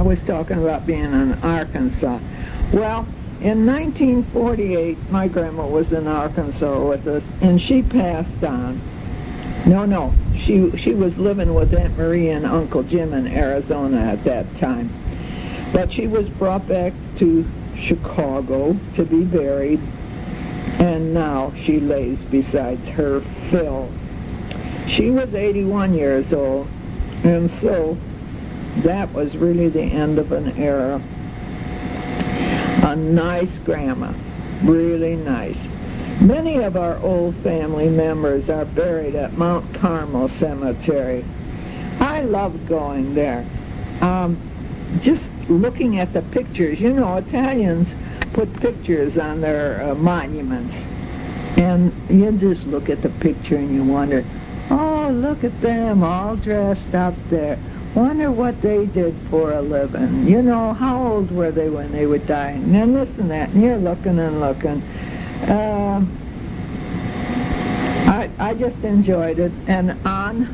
was talking about being in Arkansas. Well, in 1948, my grandma was in Arkansas with us, and she passed on. No, she was living with Aunt Marie and Uncle Jim in Arizona at that time. But she was brought back to Chicago to be buried, and now she lays beside her Phil. She was 81 years old, and so that was really the end of an era. A nice grandma, really nice. Many of our old family members are buried at Mount Carmel Cemetery. I love going there. Just looking at the pictures, you know, Italians put pictures on their monuments, and you just look at the picture and you wonder, oh, look at them all dressed up there. Wonder what they did for a living. You know, how old were they when they were dying? And this and that, and you're looking and looking. I just enjoyed it. And on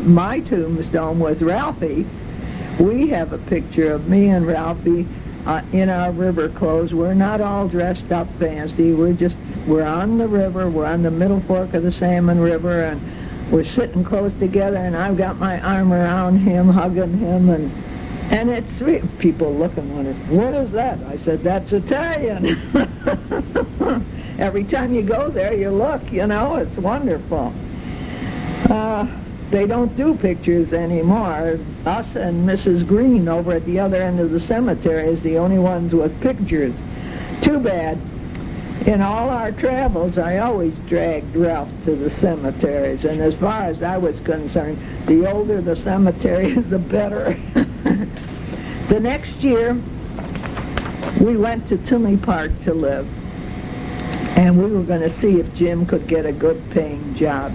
my tombstone was Ralphie. We have a picture of me and Ralphie in our river clothes. We're not all dressed up fancy. We're on the river. We're on the Middle Fork of the Salmon River, and we're sitting close together, and I've got my arm around him, hugging him, and it's sweet. People look and wonder, what is that? I said, that's Italian. Every time you go there, you look, you know, it's wonderful. They don't do pictures anymore. Us and Mrs. Green over at the other end of the cemetery is the only ones with pictures. Too bad. In all our travels, I always dragged Ralph to the cemeteries, and as far as I was concerned, the older the cemetery is, the better. The next year, we went to Tinley Park to live, and we were going to see if Jim could get a good paying job.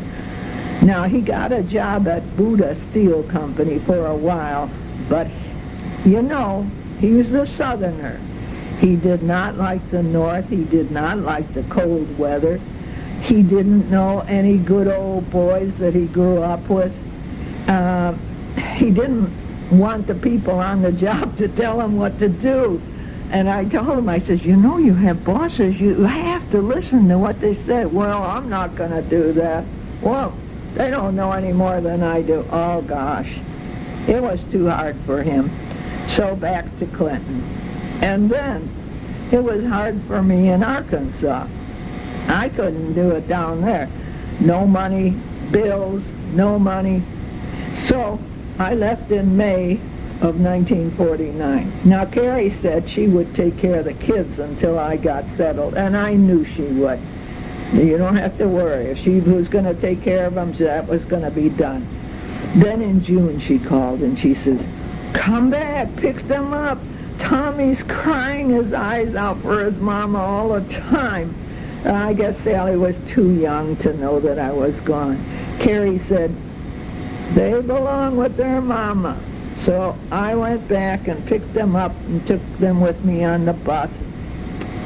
Now, he got a job at Buddha Steel Company for a while, but, you know, he was a Southerner. He did not like the North. He did not like the cold weather. He didn't know any good old boys that he grew up with. He didn't want the people on the job to tell him what to do. And I told him, I said, you know, you have bosses. You have to listen to what they say. Well, I'm not going to do that. Well, they don't know any more than I do. Oh, gosh. It was too hard for him. So back to Clinton. And then it was hard for me in Arkansas. I couldn't do it down there. No money, bills, no money. So I left in May of 1949. Now, Carrie said she would take care of the kids until I got settled, and I knew she would. You don't have to worry. If she was going to take care of them, that was going to be done. Then in June she called and she says, come back, pick them up. Tommy's crying his eyes out for his mama all the time. I guess Sally was too young to know that I was gone. Carrie said, they belong with their mama. So I went back and picked them up and took them with me on the bus.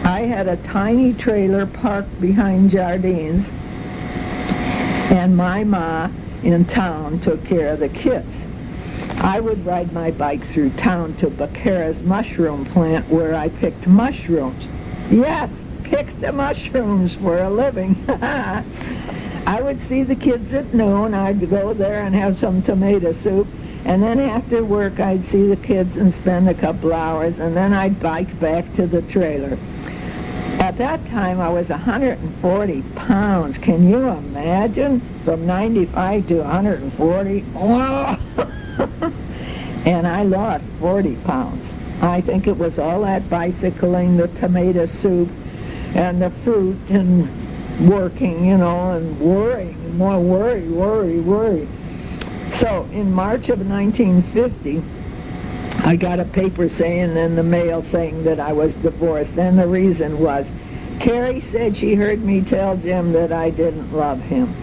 I had a tiny trailer parked behind Jardines, and my ma in town took care of the kids. I would ride my bike through town to Becerra's mushroom plant where I picked mushrooms. Yes, picked the mushrooms for a living. I would see the kids at noon. I'd go there and have some tomato soup. And then after work, I'd see the kids and spend a couple hours. And then I'd bike back to the trailer. At that time, I was 140 pounds. Can you imagine? From 95 to 140. Oh! And I lost 40 pounds. I think it was all that bicycling, the tomato soup, and the fruit, and working, you know, and worrying, more worry. So in March of 1950, I got a paper saying in the mail saying that I was divorced, and the reason was Carrie said she heard me tell Jim that I didn't love him.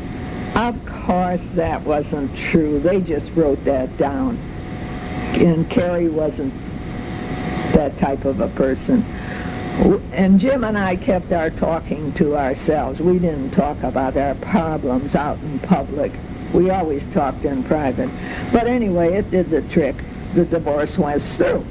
Of course that wasn't true. They just wrote that down. And Carrie wasn't that type of a person. And Jim and I kept our talking to ourselves. We didn't talk about our problems out in public. We always talked in private. But anyway, it did the trick. the divorce went through.